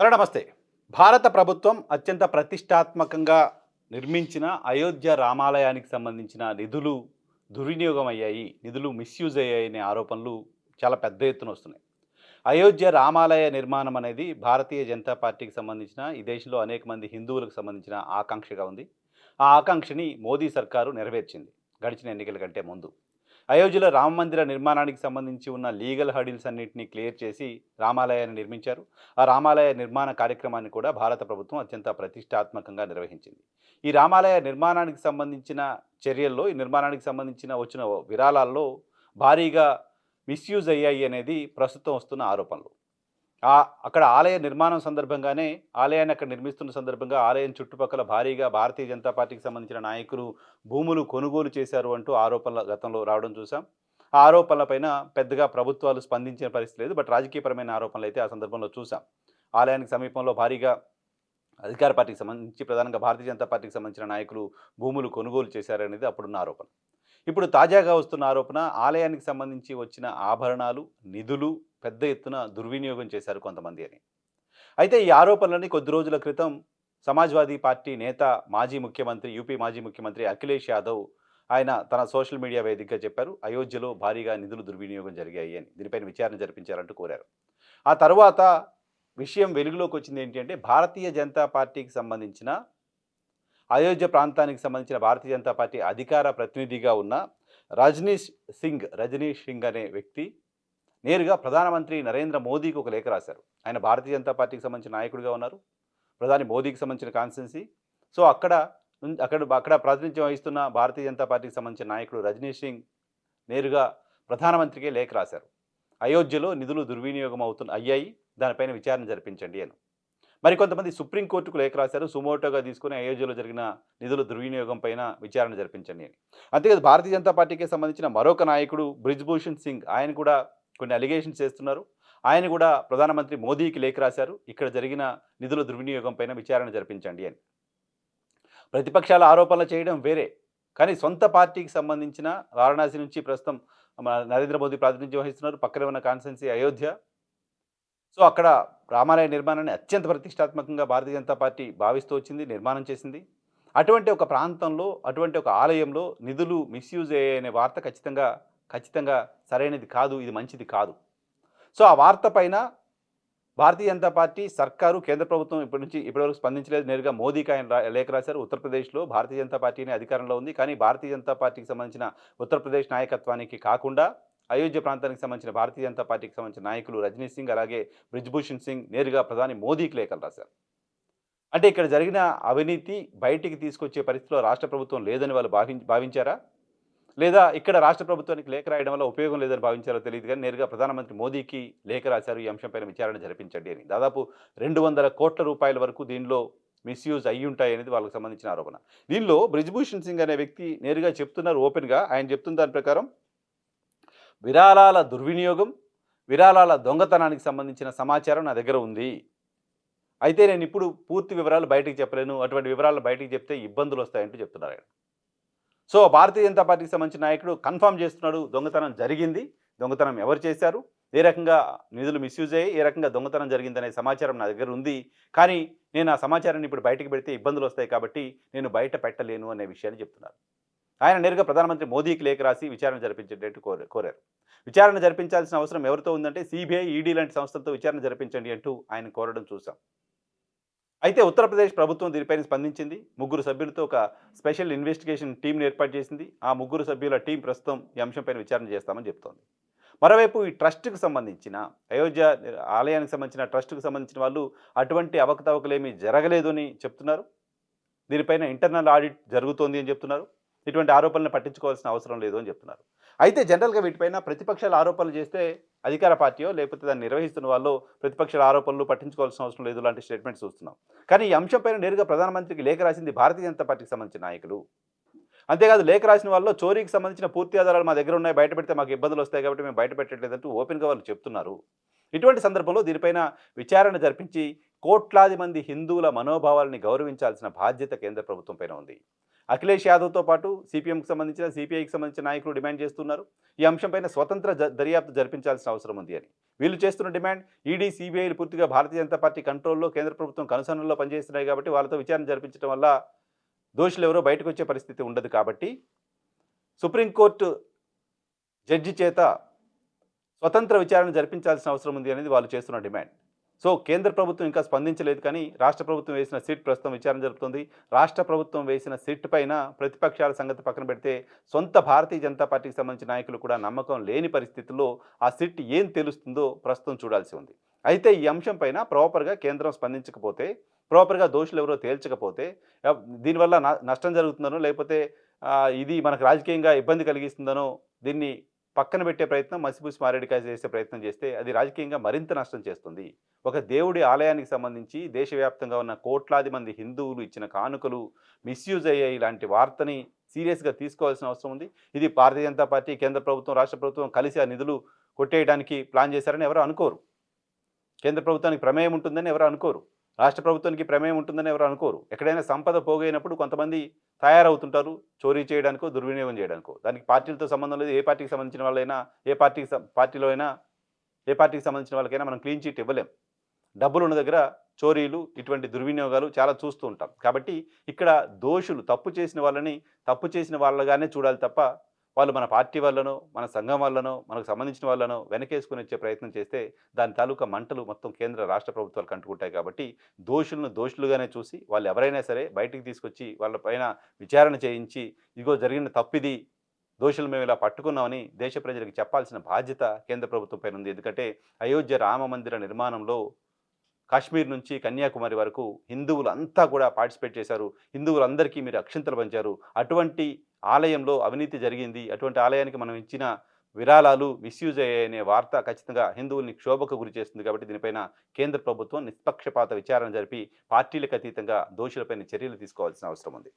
Hello నమస్తే. భారత ప్రభుత్వం అత్యంత ప్రతిష్టాత్మకంగా నిర్మించిన అయోధ్య రామాలయానికి సంబంధించిన నిధులు దుర్వినియోగం అయ్యాయి. నిధులు మిస్‌యూజ్ అయ్యాయనే ఆరోపణలు చాలా పెద్ద ఎత్తున వస్తున్నాయి. అయోధ్య రామాలయ నిర్మాణం అనేది భారతీయ జనతా పార్టీకి సంబంధించిన, ఈ దేశంలో అనేక మంది హిందువులకు సంబంధించిన ఆకాంక్షగా ఉంది. ఆ ఆకాంక్షని మోదీ సర్కారు నెరవేర్చింది గడిచిన ఎన్నికల కంటే ముందు. అయోధ్యలో రామ మందిర నిర్మాణానికి సంబంధించి ఉన్న లీగల్ హర్డిల్స్ అన్నిటిని క్లియర్ చేసి రామాలయాన్ని నిర్మించారు. ఆ రామాలయ నిర్మాణ కార్యక్రమాన్ని కూడా భారత ప్రభుత్వం అత్యంత ప్రతిష్టాత్మకంగా నిర్వహించింది. ఈ రామాలయ నిర్మాణానికి సంబంధించిన చర్యల్లో, ఈ నిర్మాణానికి సంబంధించిన వచ్చిన విరాళాల్లో భారీగా మిస్‌యూజ్ అయ్యాయి అనేది ప్రస్తుతం వస్తున్న ఆరోపణలు. అక్కడ ఆలయ నిర్మాణం సందర్భంగానే, ఆలయాన్ని అక్కడ నిర్మిస్తున్న సందర్భంగా ఆలయం చుట్టుపక్కల భారీగా భారతీయ జనతా పార్టీకి సంబంధించిన నాయకులు భూములు కొనుగోలు చేశారు అంటూ ఆరోపణలు గతంలో రావడం చూసాం. ఆ ఆరోపణలపైన పెద్దగా ప్రభుత్వాలు స్పందించిన పరిస్థితి లేదు. బట్ రాజకీయపరమైన ఆరోపణలు అయితే ఆ సందర్భంలో చూసాం. ఆలయానికి సమీపంలో భారీగా అధికార పార్టీకి సంబంధించి, ప్రధానంగా భారతీయ జనతా పార్టీకి సంబంధించిన నాయకులు భూములు కొనుగోలు చేశారనేది అప్పుడున్న ఆరోపణ. ఇప్పుడు తాజాగా వస్తున్న ఆరోపణ, ఆలయానికి సంబంధించి వచ్చిన ఆభరణాలు, నిధులు పెద్ద ఎత్తున దుర్వినియోగం చేశారు కొంతమంది అని. అయితే ఈ ఆరోపణలని కొద్ది రోజుల క్రితం సమాజ్వాదీ పార్టీ నేత, మాజీ ముఖ్యమంత్రి, యూపీ మాజీ ముఖ్యమంత్రి అఖిలేష్ యాదవ్ ఆయన తన సోషల్ మీడియా వేదికగా చెప్పారు. అయోధ్యలో భారీగా నిధులు దుర్వినియోగం జరిగాయి అని, దీనిపైన విచారణ జరిపించారంటూ కోరారు. ఆ తర్వాత విషయం వెలుగులోకి వచ్చింది ఏంటి అంటే, భారతీయ జనతా పార్టీకి సంబంధించిన, అయోధ్య ప్రాంతానికి సంబంధించిన భారతీయ జనతా పార్టీ అధికార ప్రతినిధిగా ఉన్న రజనీష్ సింగ్ అనే వ్యక్తి నేరుగా ప్రధానమంత్రి నరేంద్ర మోదీకి ఒక లేఖ రాశారు. ఆయన భారతీయ జనతా పార్టీకి సంబంధించిన నాయకుడిగా ఉన్నారు. ప్రధాని మోదీకి సంబంధించిన కాన్స్టిట్యున్సీ. సో అక్కడ అక్కడ ప్రాతినిధ్యం వహిస్తున్న భారతీయ జనతా పార్టీకి సంబంధించిన నాయకుడు రజనీష్ సింగ్ నేరుగా ప్రధానమంత్రికే లేఖ రాశారు. అయోధ్యలో నిధులు దుర్వినియోగం అయ్యాయి, దానిపైన విచారణ జరిపించండి అని. మరికొంతమంది సుప్రీంకోర్టుకు లేఖ రాశారు. సుమోటోగా తీసుకుని అయోధ్యలో జరిగిన నిధుల దుర్వినియోగం పైన విచారణ జరిపించండి అని. అంతేకాదు భారతీయ జనతా పార్టీకి సంబంధించిన మరొక నాయకుడు బ్రిజ్భూషణ్ సింగ్, ఆయన కూడా కొన్ని అలిగేషన్స్ చేస్తున్నారు. ఆయన కూడా ప్రధానమంత్రి మోదీకి లేఖ రాశారు, ఇక్కడ జరిగిన నిధుల దుర్వినియోగం పైన విచారణ జరిపించండి అని. ప్రతిపక్షాల ఆరోపణలు చేయడం వేరే, కానీ సొంత పార్టీకి సంబంధించిన వారణాసి నుంచి ప్రస్తుతం నరేంద్ర మోదీ ప్రాతినిధ్యం వహిస్తున్నారు. పక్కనే ఉన్న కాన్స్టిట్యున్సీ అయోధ్య. సో అక్కడ రామాలయ నిర్మాణాన్ని అత్యంత ప్రతిష్టాత్మకంగా భారతీయ జనతా పార్టీ భావిస్తూ వచ్చింది, నిర్మాణం చేసింది. అటువంటి ఒక ప్రాంతంలో, అటువంటి ఒక ఆలయంలో నిధులు మిస్‌యూజ్ అయ్యాయనే వార్త ఖచ్చితంగా సరైనది కాదు, ఇది మంచిది కాదు. సో ఆ వార్త పైన భారతీయ జనతా పార్టీ సర్కారు, కేంద్ర ప్రభుత్వం ఇప్పటివరకు స్పందించలేదు. నేరుగా మోదీకి ఆయన లేఖ రాశారు. ఉత్తరప్రదేశ్లో భారతీయ జనతా పార్టీనే అధికారంలో ఉంది, కానీ భారతీయ జనతా పార్టీకి సంబంధించిన ఉత్తరప్రదేశ్ నాయకత్వానికి కాకుండా అయోధ్య ప్రాంతానికి సంబంధించిన భారతీయ జనతా పార్టీకి సంబంధించిన నాయకులు రజనీష్ సింగ్, అలాగే బ్రిజ్భూషణ్ సింగ్ నేరుగా ప్రధాని మోదీకి లేఖలు రాశారు. అంటే ఇక్కడ జరిగిన అవినీతి బయటికి తీసుకొచ్చే పరిస్థితిలో రాష్ట్ర ప్రభుత్వం లేదని వాళ్ళు భావించారా? లేదా ఇక్కడ రాష్ట్ర ప్రభుత్వానికి లేఖ రాయడం వల్ల ఉపయోగం లేదని భావించారో తెలియదు, కానీ నేరుగా ప్రధానమంత్రి మోదీకి లేఖ రాశారు ఈ అంశంపైన విచారణ జరిపించండి అని. దాదాపు 200 కోట్ల రూపాయల వరకు దీనిలో మిస్‌యూజ్ అయ్యుంటాయి అనేది వాళ్ళకి సంబంధించిన ఆరోపణ. దీనిలో బ్రిజ్భూషణ్ సింగ్ అనే వ్యక్తి నేరుగా చెప్తున్నారు ఓపెన్‌గా. ఆయన చెప్తున్న దాని ప్రకారం విరాళాల దుర్వినియోగం, విరాళాల దొంగతనానికి సంబంధించిన సమాచారం నా దగ్గర ఉంది. అయితే నేను ఇప్పుడు పూర్తి వివరాలు బయటికి చెప్పలేను. అటువంటి వివరాలు బయటికి చెప్తే ఇబ్బందులు వస్తాయంటూ చెప్తున్నారు ఆయన. సో భారతీయ జనతా పార్టీకి సంబంధించిన నాయకుడు కన్ఫర్మ్ చేస్తున్నాడు, దొంగతనం జరిగింది, దొంగతనం ఎవరు చేశారు, ఏ రకంగా నిధులు మిస్‌యూజ్ అయ్యాయి, ఏ రకంగా దొంగతనం జరిగిందనే సమాచారం నా దగ్గర ఉంది. కానీ నేను ఆ సమాచారాన్ని ఇప్పుడు బయటికి పెడితే ఇబ్బందులు వస్తాయి కాబట్టి నేను బయట పెట్టలేను అనే విషయాన్ని చెప్తున్నారు. ఆయన నేరుగా ప్రధానమంత్రి మోదీకి లేఖ రాసి విచారణ జరిపించేటట్టు కోరారు. విచారణ జరిపించాల్సిన అవసరం ఎవరితో ఉందంటే సిబిఐ, ఈడీ లాంటి సంస్థలతో విచారణ జరిపించండి అంటూ ఆయన కోరడం చూసాం. అయితే ఉత్తరప్రదేశ్ ప్రభుత్వం దీనిపైన స్పందించింది. 3 సభ్యులతో ఒక స్పెషల్ ఇన్వెస్టిగేషన్ టీంని ఏర్పాటు చేసింది. ఆ 3 సభ్యుల టీం ప్రస్తుతం ఈ అంశంపైన విచారణ చేస్తామని చెప్తోంది. మరోవైపు ఈ ట్రస్ట్‌కు సంబంధించిన, అయోధ్య ఆలయానికి సంబంధించిన ట్రస్ట్‌కు సంబంధించిన వాళ్ళు అటువంటి అవకతవకలేమీ జరగలేదు అని చెప్తున్నారు. దీనిపైన ఇంటర్నల్ ఆడిట్ జరుగుతోంది అని చెప్తున్నారు. ఇటువంటి ఆరోపణలను పట్టించుకోవాల్సిన అవసరం లేదు అని చెప్తున్నారు. అయితే జనరల్‌గా వీటిపైన ప్రతిపక్షాలు ఆరోపణలు చేస్తే అధికార పార్టీయో లేకపోతే దాన్ని నిర్వహిస్తున్న వాళ్ళు ప్రతిపక్షాల ఆరోపణలు పట్టించుకోవాల్సిన అవసరం లేదు లాంటి స్టేట్మెంట్స్ చూస్తున్నాం. కానీ ఈ అంశంపైన నేరుగా ప్రధానమంత్రికి లేఖ రాసింది భారతీయ జనతా పార్టీకి సంబంధించిన నాయకులు. అంతేకాదు లేఖ రాసిన వాళ్ళు చోరీకి సంబంధించిన పూర్తి ఆధారాలు మా దగ్గర ఉన్నాయి, బయట పెడితే మాకు ఇబ్బందులు వస్తాయి కాబట్టి మేము బయట పెట్టట్లేదంటూ ఓపెన్‌గా వాళ్ళు చెప్తున్నారు. ఇటువంటి సందర్భంలో దీనిపైన విచారణ జరిపించి కోట్లాది మంది హిందువుల మనోభావాలని గౌరవించాల్సిన బాధ్యత కేంద్ర ప్రభుత్వం పైన ఉంది. అఖిలేష్ యాదవ్తో పాటు సిపిఎంకి సంబంధించిన సిపిఐకి సంబంధించిన నాయకులు డిమాండ్ చేస్తున్నారు. ఈ అంశంపైన స్వతంత్ర దర్యాప్తు జరిపించాల్సిన అవసరం ఉంది అని. వీళ్ళు చేస్తున్న డిమాండ్ ఈడీ, సిబిఐలు పూర్తిగా భారతీయ జనతా పార్టీ కంట్రోల్లో, కేంద్ర ప్రభుత్వం కనుసన్నల్లో పనిచేస్తున్నాయి కాబట్టి వాళ్ళతో విచారణ జరిపించడం వల్ల దోషులు ఎవరో బయటకు వచ్చే పరిస్థితి ఉండదు కాబట్టి సుప్రీంకోర్టు జడ్జి చేత స్వతంత్ర విచారణ జరిపించాల్సిన అవసరం ఉంది అనేది వాళ్ళు చేస్తున్న డిమాండ్. సో కేంద్ర ప్రభుత్వం ఇంకా స్పందించలేదు కానీ రాష్ట్ర ప్రభుత్వం వేసిన సిట్ ప్రస్తుతం విచారణ జరుపుతుంది. రాష్ట్ర ప్రభుత్వం వేసిన సిట్ పైన ప్రతిపక్షాల సంగతి పక్కన పెడితే సొంత భారతీయ జనతా పార్టీకి సంబంధించిన నాయకులు కూడా నమ్మకం లేని పరిస్థితుల్లో ఆ సిట్ ఏం తెలుస్తుందో ప్రస్తుతం చూడాల్సి ఉంది. అయితే ఈ అంశం పైన ప్రాపర్గా కేంద్రం స్పందించకపోతే, ప్రాపర్గా దోషులు ఎవరో తేల్చకపోతే దీనివల్ల నష్టం జరుగుతుందనో లేకపోతే ఇది మనకు రాజకీయంగా ఇబ్బంది కలిగిస్తుందనో దీన్ని పక్కన పెట్టే ప్రయత్నం మసిపూసి మారేడికాయ చేసే ప్రయత్నం చేస్తే అది రాజకీయంగా మరింత నష్టం చేస్తుంది. ఒక దేవుడి ఆలయానికి సంబంధించి దేశవ్యాప్తంగా ఉన్న కోట్లాది మంది హిందువులు ఇచ్చిన కానుకలు మిస్యూజ్ అయ్యాయి. ఇలాంటి వార్తని సీరియస్గా తీసుకోవాల్సిన అవసరం ఉంది. ఇది భారతీయ జనతా పార్టీ, కేంద్ర ప్రభుత్వం, రాష్ట్ర ప్రభుత్వం కలిసి ఆ నిధులు కొట్టేయడానికి ప్లాన్ చేశారని ఎవరు అనుకోరు. కేంద్ర ప్రభుత్వానికి ప్రమేయం ఉంటుందని ఎవరు అనుకోరు. రాష్ట్ర ప్రభుత్వానికి ప్రమేయం ఉంటుందని ఎవరు అనుకోరు. ఎక్కడైనా సంపద పోగైనప్పుడు కొంతమంది తయారవుతుంటారు చోరీ చేయడానికో, దుర్వినియోగం చేయడానికో. దానికి పార్టీలతో సంబంధం లేదు. ఏ పార్టీకి సంబంధించిన వాళ్ళైనా, పార్టీలో అయినా, ఏ పార్టీకి సంబంధించిన వాళ్ళకైనా మనం క్లీన్ చీట్ ఇవ్వలేం. డబ్బులు ఉన్న దగ్గర చోరీలు, ఇటువంటి దుర్వినియోగాలు చాలా చూస్తూ ఉంటాం. కాబట్టి ఇక్కడ దోషులు తప్పు చేసిన వాళ్ళగానే చూడాలి తప్ప వాళ్ళు మన పార్టీ వాళ్ళనో, మన సంఘం వాళ్ళనో, మనకు సంబంధించిన వాళ్ళనో వెనకేసుకుని వచ్చే ప్రయత్నం చేస్తే దాని తాలూకా మంటలు మొత్తం కేంద్ర రాష్ట్ర ప్రభుత్వాలకు అంటుకుంటాయి. కాబట్టి దోషులను దోషులుగానే చూసి వాళ్ళు ఎవరైనా సరే బయటికి తీసుకొచ్చి వాళ్ళపైన విచారణ చేయించి ఇదిగో జరిగిన తప్పిది, దోషులు మేము ఇలా పట్టుకున్నామని దేశ ప్రజలకు చెప్పాల్సిన బాధ్యత కేంద్ర ప్రభుత్వం పైన ఉంది. ఎందుకంటే అయోధ్య రామ మందిర నిర్మాణంలో కాశ్మీర్ నుంచి కన్యాకుమారి వరకు హిందువులంతా కూడా పార్టిసిపేట్ చేశారు. హిందువులందరికీ మీరు అక్షింతలు పంచారు. అటువంటి ఆలయంలో అవినీతి జరిగింది. అటువంటి ఆలయానికి మనం ఇచ్చిన విరాళాలు మిస్యూజ్ అయ్యాయనే వార్త ఖచ్చితంగా హిందువుల్ని క్షోభకు గురి చేస్తుంది. కాబట్టి దీనిపైన కేంద్ర ప్రభుత్వం నిష్పక్షపాత విచారణ జరిపి పార్టీలకు అతీతంగా దోషులపైన చర్యలు తీసుకోవాల్సిన అవసరం ఉంది.